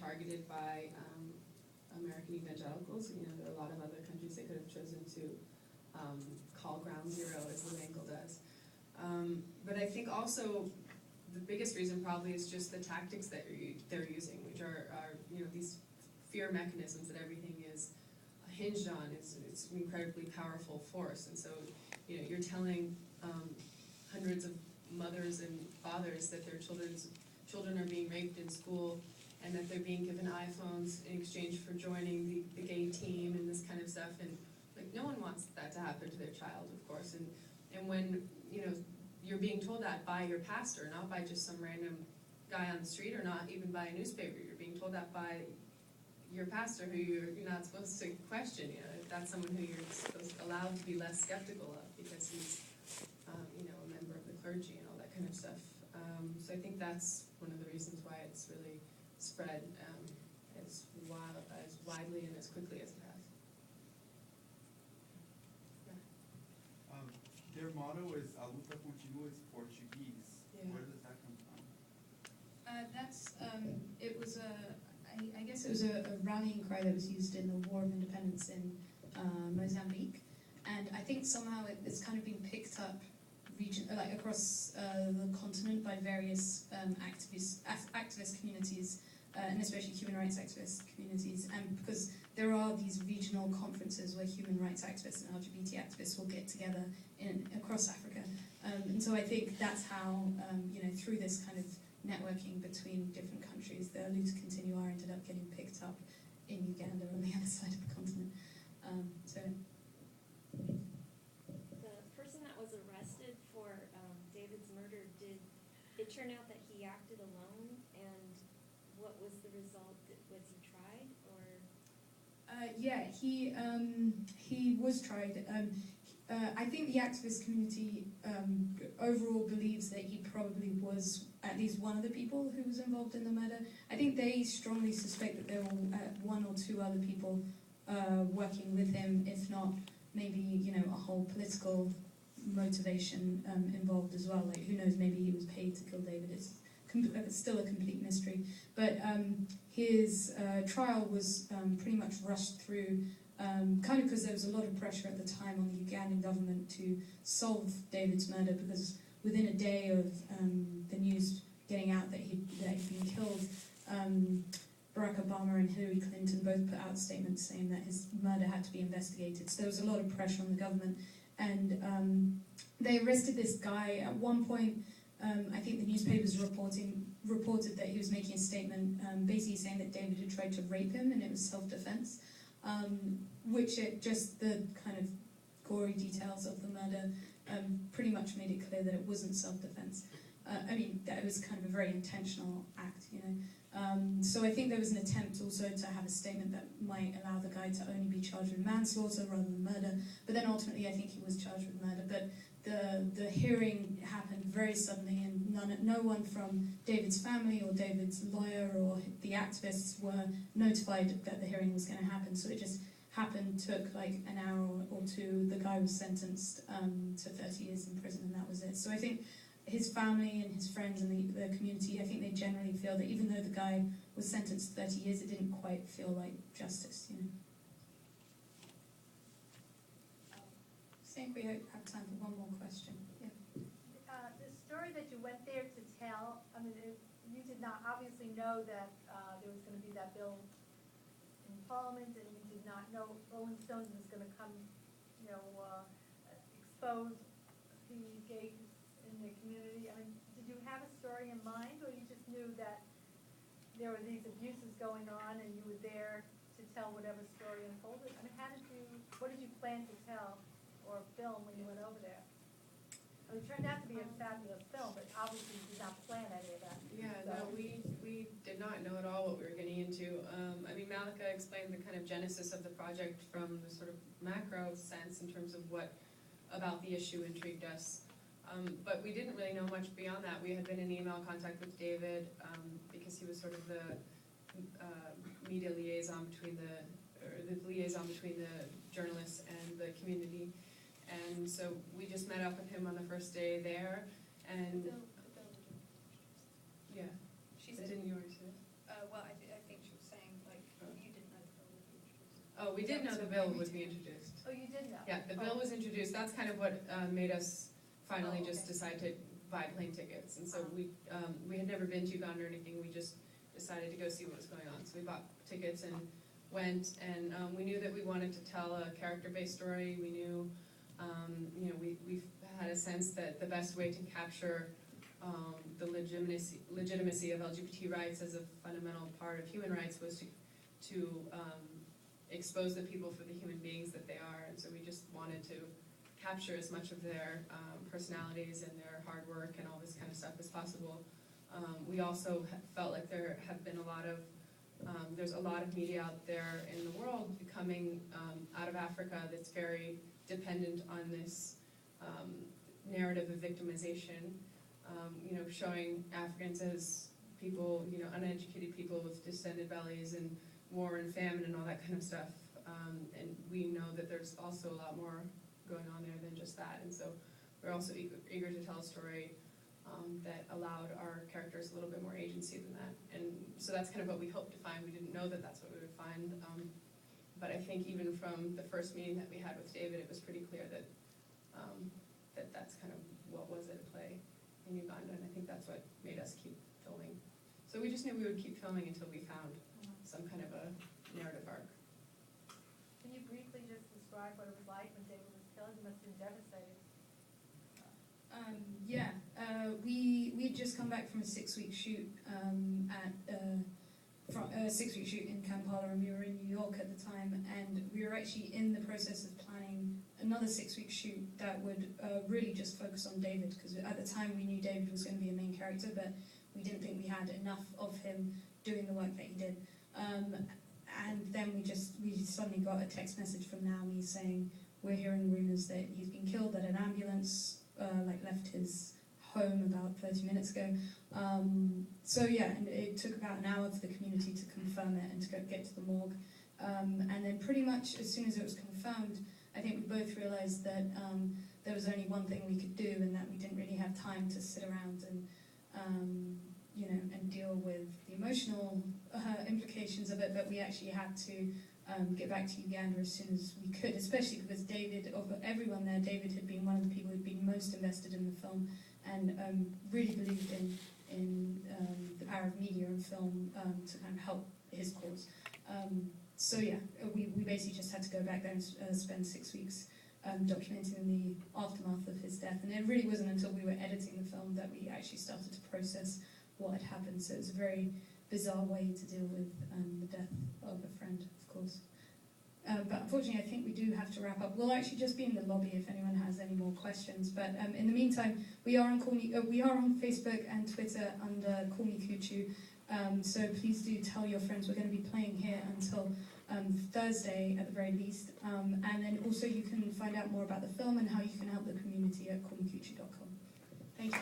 targeted by American evangelicals. You know, there are a lot of other countries they could have chosen to call ground zero, as the Mangle does. But I think also the biggest reason probably is just the tactics that they're using, which are you know, these fear mechanisms that everything is hinged on. It's an incredibly powerful force, and so you know, you're telling hundreds of mothers and fathers that their children are being raped in school, and that they're being given iPhones in exchange for joining the gay team and this kind of stuff. And like, no one wants that to happen to their child, of course. And when you know, you're being told that by your pastor, not by just some random guy on the street, or not even by a newspaper. You're being told that by your pastor, who you're not supposed to question. You know, if that's someone who you're allowed to be less skeptical of, because he's you know, a member of the clergy and all that kind of stuff. So I think that's one of the reasons why it's really spread as widely and as quickly as it has. Yeah. Their motto is "A luta continua" is Portuguese. Yeah. Where does that come from? It was I guess it was a rallying cry that was used in the War of Independence in Mozambique, and I think somehow it's kind of been picked up across the continent by various activist communities, and especially human rights activist communities, and because there are these regional conferences where human rights activists and LGBT activists will get together across Africa, and so I think that's how you know, through this kind of networking between different countries, the Luta Continua ended up getting picked up in Uganda on the other side of the continent. So. The person that was arrested for David's murder, did it turn out that he acted alone, and what was the result? Was he tried, or? Yeah, he was tried. I think the activist community overall believes that he probably was at least one of the people who was involved in the murder. I think they strongly suspect that there were one or two other people working with him, if not maybe, you know, a whole political motivation involved as well. Like, who knows, maybe he was paid to kill David. It's still a complete mystery. But his trial was pretty much rushed through, kind of because there was a lot of pressure at the time on the Ugandan government to solve David's murder, because within a day of the news getting out that he'd been killed, Barack Obama and Hillary Clinton both put out statements saying that his murder had to be investigated. So there was a lot of pressure on the government, and they arrested this guy. At one point, I think the newspapers reported that he was making a statement basically saying that David had tried to rape him and it was self-defense, which just the kind of gory details of the murder pretty much made it clear that it wasn't self-defense. I mean, that it was kind of a very intentional act, you know. So I think there was an attempt also to have a statement that might allow the guy to only be charged with manslaughter rather than murder, but then ultimately I think he was charged with murder. But the hearing happened very suddenly, and no one from David's family or David's lawyer or the activists were notified that the hearing was going to happen, so it just happened, took like an hour or two. The guy was sentenced to 30 years in prison, and that was it. So I think his family and his friends and the community, I think they generally feel that even though the guy was sentenced to 30 years, it didn't quite feel like justice, you know. I think we have time for one more question. Yeah. The story that you went there to tell, I mean, you did not obviously know that there was going to be that bill in Parliament, and you did not know Rolling Stones was going to come, you know, expose the gays in the community. I mean, did you have a story in mind, or you just knew that there were these abuses going on and you were there to tell whatever story unfolded? I mean, what did you plan to tell or film when you went over there? I mean, it turned out to be a fabulous film, but obviously you did not plan any of that. Yeah, so. no, we did not know at all what we were getting into. I mean, Malika explained the kind of genesis of the project from the sort of macro sense in terms of what about the issue intrigued us. But we didn't really know much beyond that. We had been in email contact with David because he was sort of the media liaison between the journalists and the community. And so we just met up with him on the first day there, and Yeah. she said- didn't you already say it? Well, I think she was we did know the bill would be introduced. Oh, you did know? Yeah, the bill was introduced, that's kind of what made us finally Oh, just okay. decide to buy plane tickets. And so we had never been to Uganda or anything, we just decided to go see what was going on. So we bought tickets and went, and we knew that we wanted to tell a character-based story. We knew, we had a sense that the best way to capture the legitimacy of LGBT rights as a fundamental part of human rights was to expose the people for the human beings that they are. And so we just wanted to capture as much of their personalities and their hard work and all this kind of stuff as possible. We also felt like there have been there's a lot of media out there in the world coming out of Africa that's very dependent on this narrative of victimization, showing Africans as people, uneducated people with distended bellies and war and famine and all that kind of stuff. And we know that there's also a lot more going on there than just that. And so we're also eager to tell a story that allowed our characters a little bit more agency than that. And so that's kind of what we hoped to find. We didn't know that that's what we would find. But I think even from the first meeting that we had with David, it was pretty clear that that's kind of what was at play in Uganda. And I think that's what made us keep filming. So we just knew we would keep filming until we found some kind of a narrative arc. Can you briefly just describe what it was like when David was killed? You must have been devastated. We'd just come back from a 6-week shoot in Kampala, and we were in New York at the time, and we were actually in the process of planning another 6-week shoot that would really just focus on David, because at the time we knew David was going to be a main character, but we didn't think we had enough of him doing the work that he did. And then we suddenly got a text message from Naomi saying, we're hearing rumors that he's been killed, that an ambulance left his home about 30 minutes ago. And it took about an hour for the community to confirm it and to get to the morgue. And then pretty much as soon as it was confirmed, I think we both realized that there was only one thing we could do, and that we didn't really have time to sit around and deal with the emotional implications of it, but we actually had to get back to Uganda as soon as we could, especially because David, of everyone there, David had been one of the people who'd been most invested in the film and really believed in the power of media and film to kind of help his cause. We basically just had to go back there and spend 6 weeks documenting the aftermath of his death. And it really wasn't until we were editing the film that we actually started to process what had happened. So it was a very bizarre way to deal with the death of a friend, of course. But unfortunately, I think we do have to wrap up. We'll actually just be in the lobby if anyone has any more questions. But in the meantime, we are on Facebook and Twitter under Call Me Kuchu. So please do tell your friends. We're going to be playing here until Thursday at the very least. And then also you can find out more about the film and how you can help the community at callmekuchu.com. Thank you.